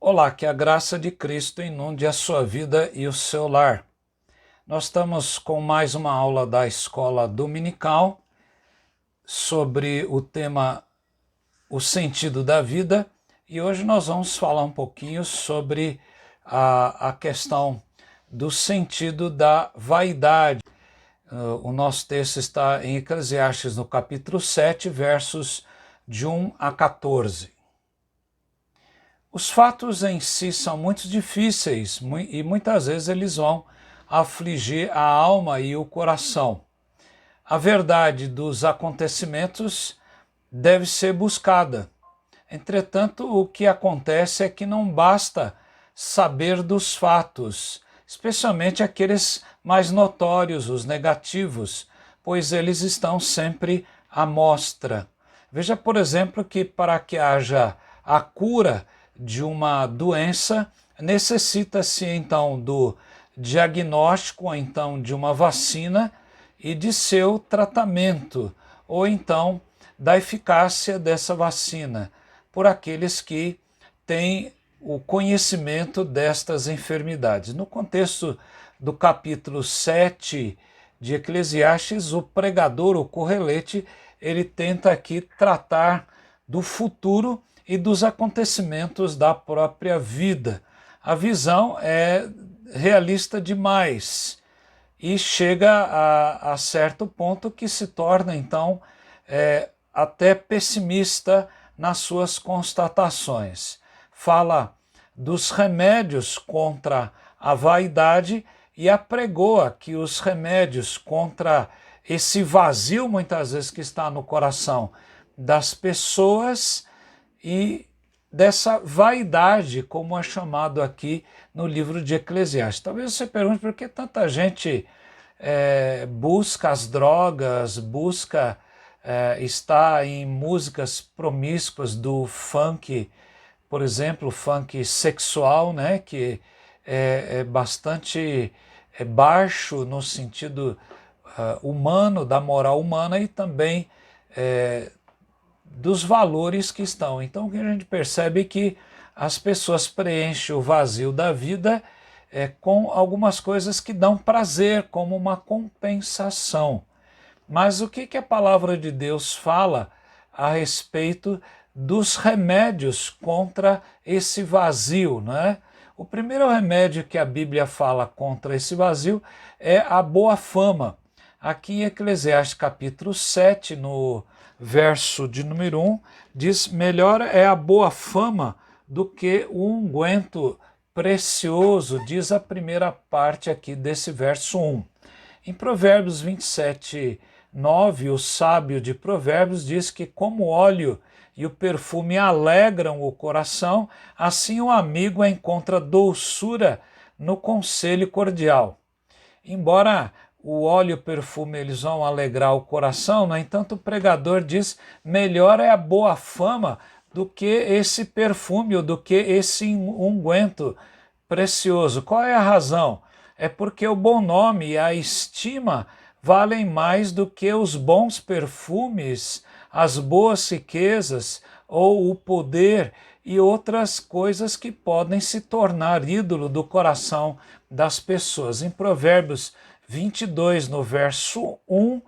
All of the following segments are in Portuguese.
Olá, que a graça de Cristo inunde a sua vida e o seu lar. Nós estamos com mais uma aula da Escola Dominical sobre o tema O Sentido da Vida, e hoje nós vamos falar um pouquinho sobre a questão do sentido da vaidade. O nosso texto está em Eclesiastes, no capítulo 7, versos de 1 a 14. Os fatos em si são muito difíceis e muitas vezes eles vão afligir a alma e o coração. A verdade dos acontecimentos deve ser buscada. Entretanto, o que acontece é que não basta saber dos fatos, especialmente aqueles mais notórios, os negativos, pois eles estão sempre à mostra. Veja, por exemplo, que para que haja a cura de uma doença, necessita-se então do diagnóstico, ou então de uma vacina e de seu tratamento, ou então da eficácia dessa vacina, por aqueles que têm o conhecimento destas enfermidades. No contexto do capítulo 7 de Eclesiastes, o pregador, o correlete, ele tenta aqui tratar do futuro e dos acontecimentos da própria vida. A visão é realista demais e chega a certo ponto que se torna, então, até pessimista nas suas constatações. Fala dos remédios contra a vaidade e apregoa que os remédios contra esse vazio, muitas vezes, que está no coração das pessoas e dessa vaidade, como é chamado aqui no livro de Eclesiastes. Talvez você pergunte por que tanta gente busca as drogas, busca estar em músicas promíscuas do funk, por exemplo, funk sexual, né, que é bastante baixo no sentido humano, da moral humana e também dos valores que estão. Então, o que a gente percebe é que as pessoas preenchem o vazio da vida com algumas coisas que dão prazer, como uma compensação. Mas o que a palavra de Deus fala a respeito dos remédios contra esse vazio, né? O primeiro remédio que a Bíblia fala contra esse vazio é a boa fama. Aqui em Eclesiastes capítulo 7, no verso de número 1, diz: melhor é a boa fama do que o unguento precioso, diz a primeira parte aqui desse verso 1. Em Provérbios 27, 9, o sábio de Provérbios diz que como o óleo e o perfume alegram o coração, assim o amigo encontra doçura no conselho cordial. Embora o óleo e o perfume eles vão alegrar o coração, no entanto o pregador diz: melhor é a boa fama do que esse perfume, ou do que esse unguento precioso. Qual é a razão? É porque o bom nome e a estima valem mais do que os bons perfumes, as boas riquezas ou o poder e outras coisas que podem se tornar ídolo do coração das pessoas. Em Provérbios 22, no verso 1,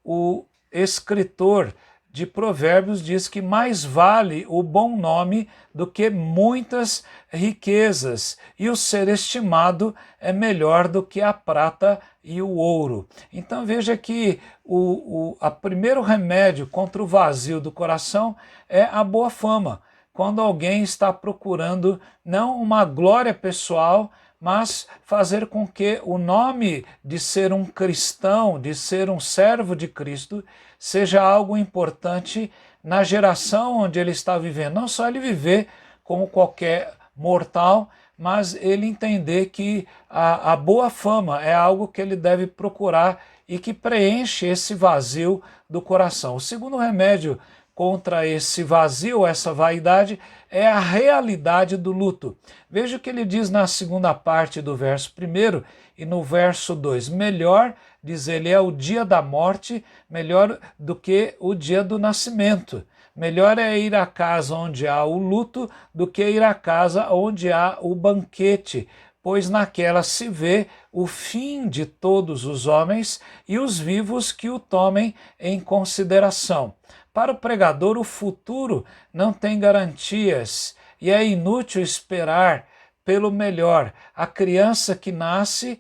o escritor de Provérbios diz que mais vale o bom nome do que muitas riquezas, e o ser estimado é melhor do que a prata e o ouro. Então veja que o primeiro remédio contra o vazio do coração é a boa fama. Quando alguém está procurando não uma glória pessoal, mas fazer com que o nome de ser um cristão, de ser um servo de Cristo, seja algo importante na geração onde ele está vivendo. Não só ele viver como qualquer mortal, mas ele entender que a boa fama é algo que ele deve procurar e que preenche esse vazio do coração. O segundo remédio contra esse vazio, essa vaidade, é a realidade do luto. Veja o que ele diz na segunda parte do verso 1 e no verso 2. Melhor, diz ele, é o dia da morte, melhor do que o dia do nascimento. Melhor é ir à casa onde há o luto do que ir à casa onde há o banquete, pois naquela se vê o fim de todos os homens e os vivos que o tomem em consideração. Para o pregador, o futuro não tem garantias e é inútil esperar pelo melhor. A criança que nasce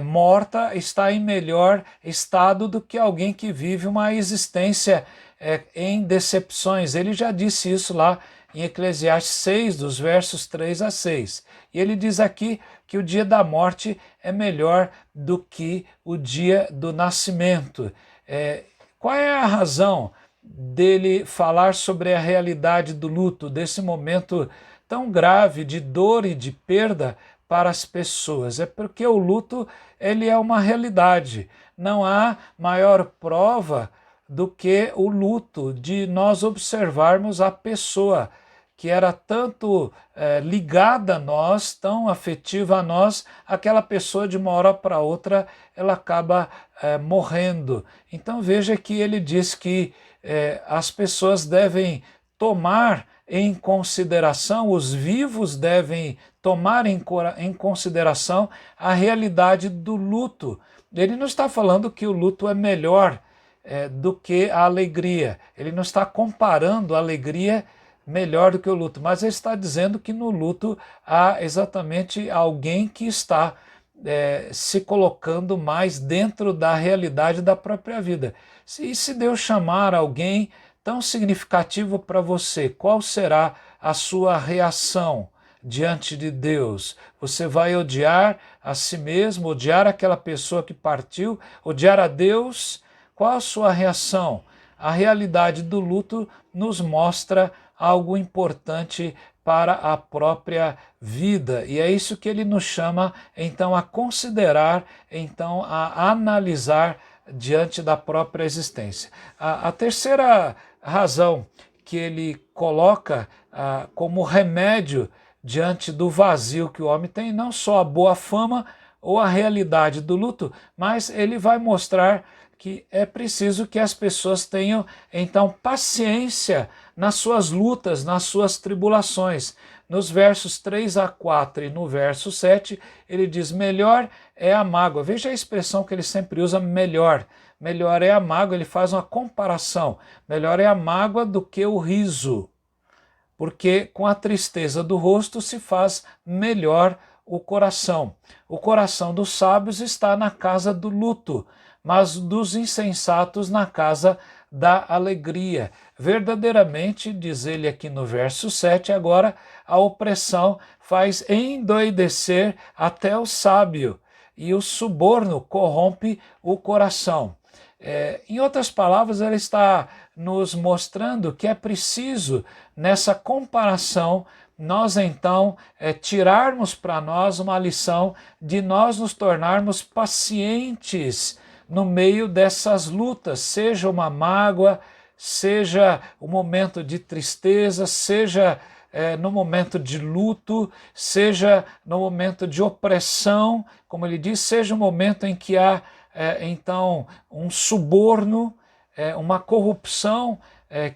morta está em melhor estado do que alguém que vive uma existência em decepções. Ele já disse isso lá em Eclesiastes 6, dos versos 3 a 6. E ele diz aqui que o dia da morte é melhor do que o dia do nascimento. Qual é a razão dele falar sobre a realidade do luto, desse momento tão grave de dor e de perda para as pessoas? É porque o luto, ele é uma realidade. Não há maior prova do que o luto, de nós observarmos a pessoa que era tanto ligada a nós, tão afetiva a nós, aquela pessoa de uma hora para outra ela acaba morrendo. Então veja que ele diz que as pessoas devem tomar em consideração, os vivos devem tomar em consideração a realidade do luto. Ele não está falando que o luto é melhor do que a alegria. Ele não está comparando a alegria melhor do que o luto, mas ele está dizendo que no luto há exatamente alguém que está se colocando mais dentro da realidade da própria vida. E se Deus chamar alguém tão significativo para você, qual será a sua reação diante de Deus? Você vai odiar a si mesmo, odiar aquela pessoa que partiu, odiar a Deus? Qual a sua reação? A realidade do luto nos mostra algo importante para a própria vida, e é isso que ele nos chama então a considerar, então a analisar diante da própria existência. A terceira razão que ele coloca como remédio diante do vazio que o homem tem, não só a boa fama ou a realidade do luto, mas ele vai mostrar que é preciso que as pessoas tenham, então, paciência nas suas lutas, nas suas tribulações. Nos versos 3 a 4 e no verso 7, ele diz, melhor é a mágoa. Veja a expressão que ele sempre usa, melhor. Melhor é a mágoa, ele faz uma comparação. Melhor é a mágoa do que o riso, porque com a tristeza do rosto se faz melhor o coração. O coração dos sábios está na casa do luto, mas dos insensatos na casa da alegria. Verdadeiramente, diz ele aqui no verso 7, agora a opressão faz endoidecer até o sábio, e o suborno corrompe o coração. Em outras palavras, ele está nos mostrando que é preciso, nessa comparação, nós então tirarmos para nós uma lição de nós nos tornarmos pacientes no meio dessas lutas, seja uma mágoa, seja um momento de tristeza, seja no momento de luto, seja no momento de opressão, como ele diz, seja um momento em que há então um suborno, uma corrupção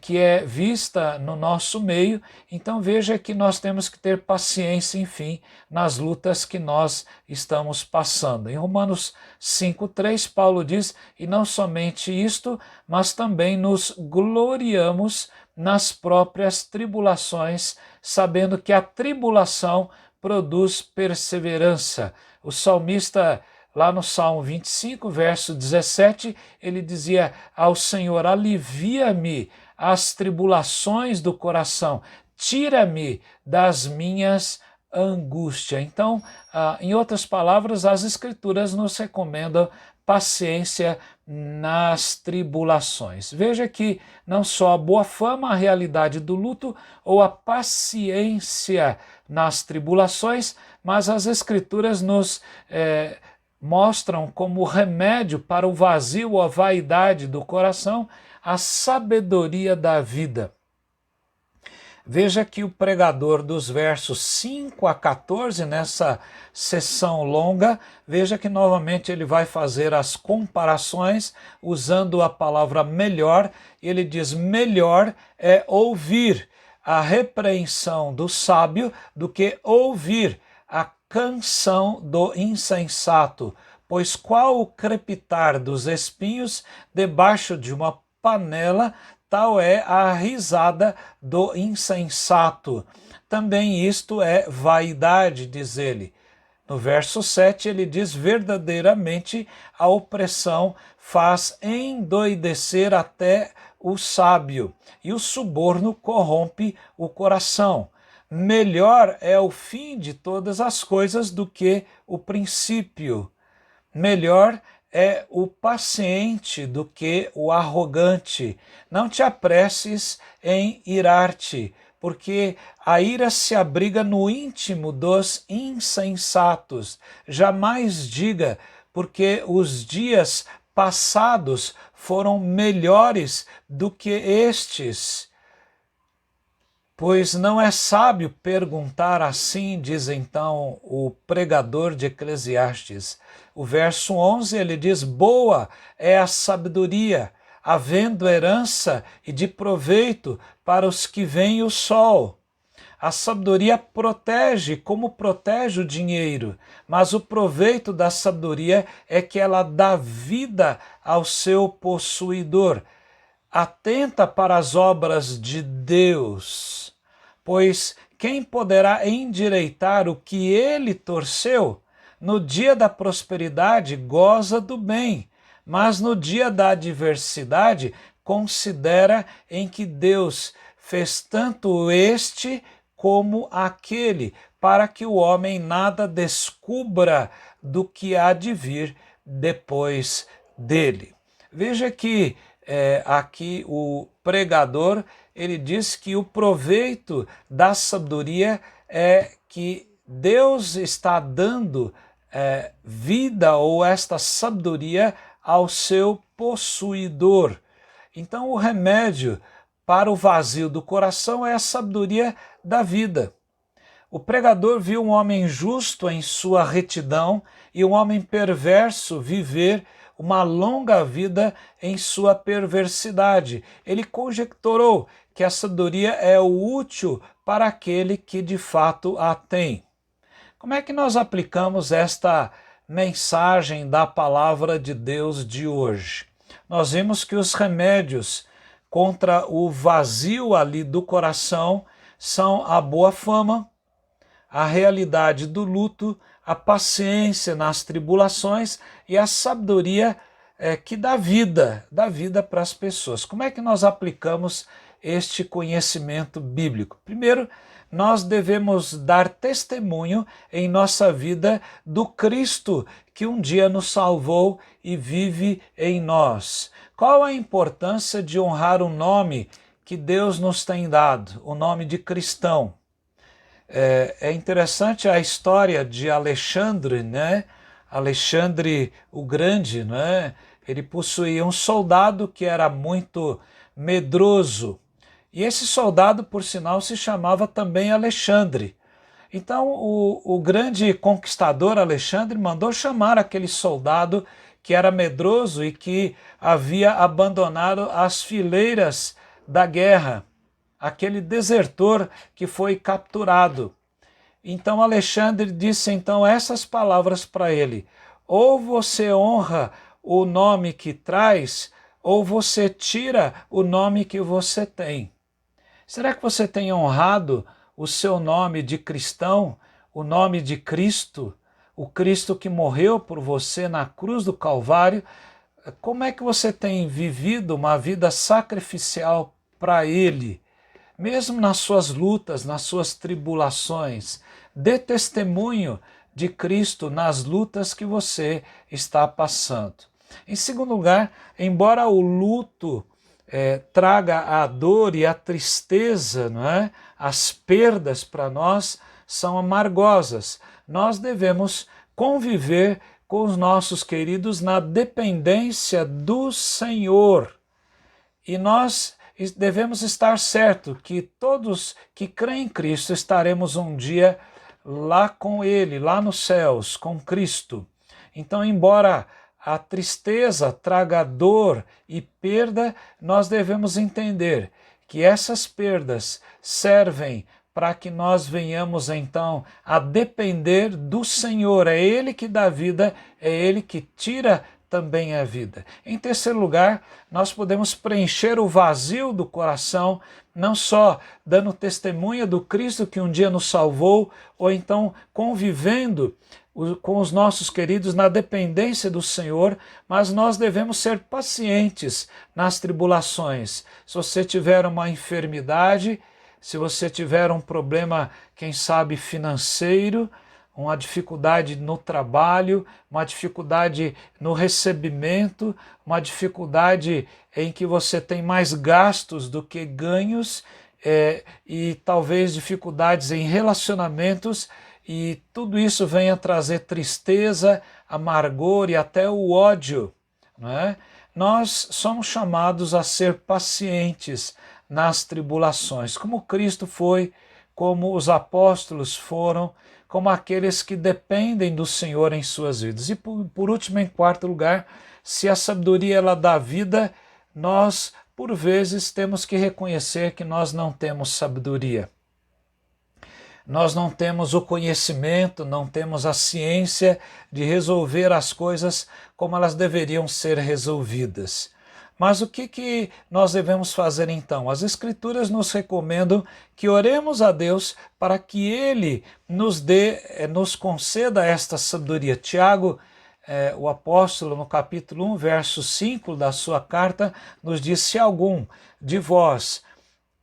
que é vista no nosso meio. Então veja que nós temos que ter paciência, enfim, nas lutas que nós estamos passando. Em Romanos 5:3, Paulo diz, e não somente isto, mas também nos gloriamos nas próprias tribulações, sabendo que a tribulação produz perseverança. O salmista, lá no Salmo 25, verso 17, ele dizia ao Senhor, alivia-me as tribulações do coração, tira-me das minhas angústias. Então, em outras palavras, as Escrituras nos recomendam paciência nas tribulações. Veja que não só a boa fama, a realidade do luto, ou a paciência nas tribulações, mas as Escrituras nos mostram como remédio para o vazio ou a vaidade do coração, a sabedoria da vida. Veja que o pregador dos versos 5 a 14, nessa sessão longa, veja que novamente ele vai fazer as comparações usando a palavra melhor. Ele diz: melhor é ouvir a repreensão do sábio do que ouvir a canção do insensato. Pois qual o crepitar dos espinhos debaixo de uma panela, tal é a risada do insensato. Também isto é vaidade, diz ele. No verso 7 ele diz: verdadeiramente a opressão faz endoidecer até o sábio, e o suborno corrompe o coração. Melhor é o fim de todas as coisas do que o princípio. Melhor é o paciente do que o arrogante. Não te apresses em irar-te, porque a ira se abriga no íntimo dos insensatos. Jamais diga, porque os dias passados foram melhores do que estes. Pois não é sábio perguntar assim, diz então o pregador de Eclesiastes. O verso 11 ele diz: boa é a sabedoria, havendo herança e de proveito para os que veem o sol. A sabedoria protege, como protege o dinheiro, mas o proveito da sabedoria é que ela dá vida ao seu possuidor. Atenta para as obras de Deus, pois quem poderá endireitar o que ele torceu? No dia da prosperidade goza do bem, mas no dia da adversidade considera em que Deus fez tanto este como aquele, para que o homem nada descubra do que há de vir depois dele. Veja que aqui o pregador ele diz que o proveito da sabedoria é que Deus está dando vida ou esta sabedoria ao seu possuidor. Então o remédio para o vazio do coração é a sabedoria da vida. O pregador viu um homem justo em sua retidão e um homem perverso viver uma longa vida em sua perversidade. Ele conjecturou que a sabedoria é útil para aquele que de fato a tem. Como é que nós aplicamos esta mensagem da palavra de Deus de hoje? Nós vimos que os remédios contra o vazio ali do coração são a boa fama, a realidade do luto, a paciência nas tribulações e a sabedoria que dá vida para as pessoas. Como é que nós aplicamos este conhecimento bíblico? Primeiro, nós devemos dar testemunho em nossa vida do Cristo que um dia nos salvou e vive em nós. Qual a importância de honrar o nome que Deus nos tem dado, o nome de cristão? É interessante a história de Alexandre, né? Alexandre o Grande, né? Ele possuía um soldado que era muito medroso. E esse soldado, por sinal, se chamava também Alexandre. Então o grande conquistador Alexandre mandou chamar aquele soldado que era medroso e que havia abandonado as fileiras da guerra, aquele desertor que foi capturado. Então Alexandre disse então essas palavras para ele: ou você honra o nome que traz, ou você tira o nome que você tem. Será que você tem honrado o seu nome de cristão, o nome de Cristo, o Cristo que morreu por você na cruz do Calvário? Como é que você tem vivido uma vida sacrificial para Ele? Mesmo nas suas lutas, nas suas tribulações, dê testemunho de Cristo nas lutas que você está passando. Em segundo lugar, embora o luto traga a dor e a tristeza, não é? As perdas para nós são amargosas. Nós devemos conviver com os nossos queridos na dependência do Senhor. E nós devemos estar certo que todos que creem em Cristo estaremos um dia lá com Ele, lá nos céus, com Cristo. Então, embora a tristeza traga dor e perda, nós devemos entender que essas perdas servem para que nós venhamos então a depender do Senhor. É Ele que dá vida, é Ele que tira também a vida. Em terceiro lugar, nós podemos preencher o vazio do coração, não só dando testemunha do Cristo que um dia nos salvou, ou então convivendo com os nossos queridos na dependência do Senhor, mas nós devemos ser pacientes nas tribulações. Se você tiver uma enfermidade, se você tiver um problema, quem sabe, financeiro, uma dificuldade no trabalho, uma dificuldade no recebimento, uma dificuldade em que você tem mais gastos do que ganhos, e talvez dificuldades em relacionamentos, e tudo isso venha trazer tristeza, amargor e até o ódio, não é? Nós somos chamados a ser pacientes nas tribulações, como Cristo foi, como os apóstolos foram, como aqueles que dependem do Senhor em suas vidas. E por último, em quarto lugar, se a sabedoria ela dá vida, nós, por vezes, temos que reconhecer que nós não temos sabedoria. Nós não temos o conhecimento, não temos a ciência de resolver as coisas como elas deveriam ser resolvidas. Mas o que nós devemos fazer então? As Escrituras nos recomendam que oremos a Deus para que Ele nos conceda esta sabedoria. Tiago, o apóstolo, no capítulo 1, verso 5 da sua carta, nos diz: se algum de vós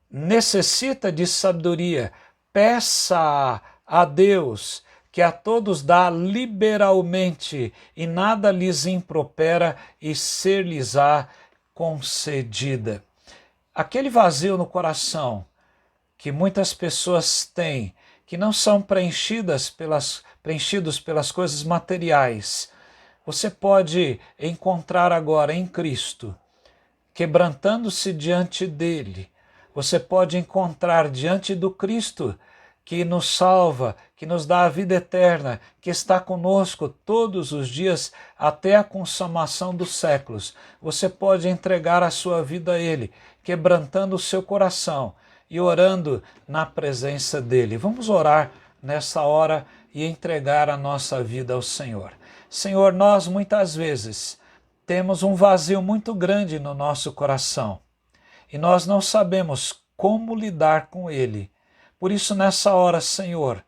necessita de sabedoria, peça a Deus, que a todos dá liberalmente, e nada lhes impropera, e ser-lhes-á concedida. Aquele vazio no coração que muitas pessoas têm, que não são preenchidos pelas coisas materiais, você pode encontrar agora em Cristo, quebrantando-se diante dele. Você pode encontrar diante do Cristo que nos salva, que nos dá a vida eterna, que está conosco todos os dias até a consumação dos séculos. Você pode entregar a sua vida a Ele, quebrantando o seu coração e orando na presença dEle. Vamos orar nessa hora e entregar a nossa vida ao Senhor. Senhor, nós muitas vezes temos um vazio muito grande no nosso coração e nós não sabemos como lidar com ele. Por isso, nessa hora, Senhor,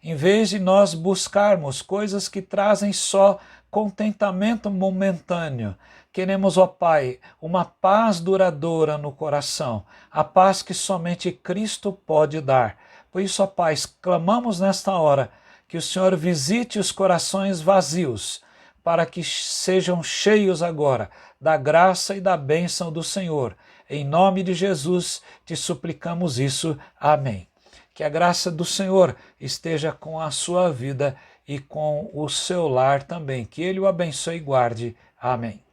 em vez de nós buscarmos coisas que trazem só contentamento momentâneo, queremos, ó Pai, uma paz duradoura no coração, a paz que somente Cristo pode dar. Por isso, ó Pai, clamamos nesta hora que o Senhor visite os corações vazios, para que sejam cheios agora da graça e da bênção do Senhor. Em nome de Jesus, te suplicamos isso. Amém. Que a graça do Senhor esteja com a sua vida e com o seu lar também. Que Ele o abençoe e guarde. Amém.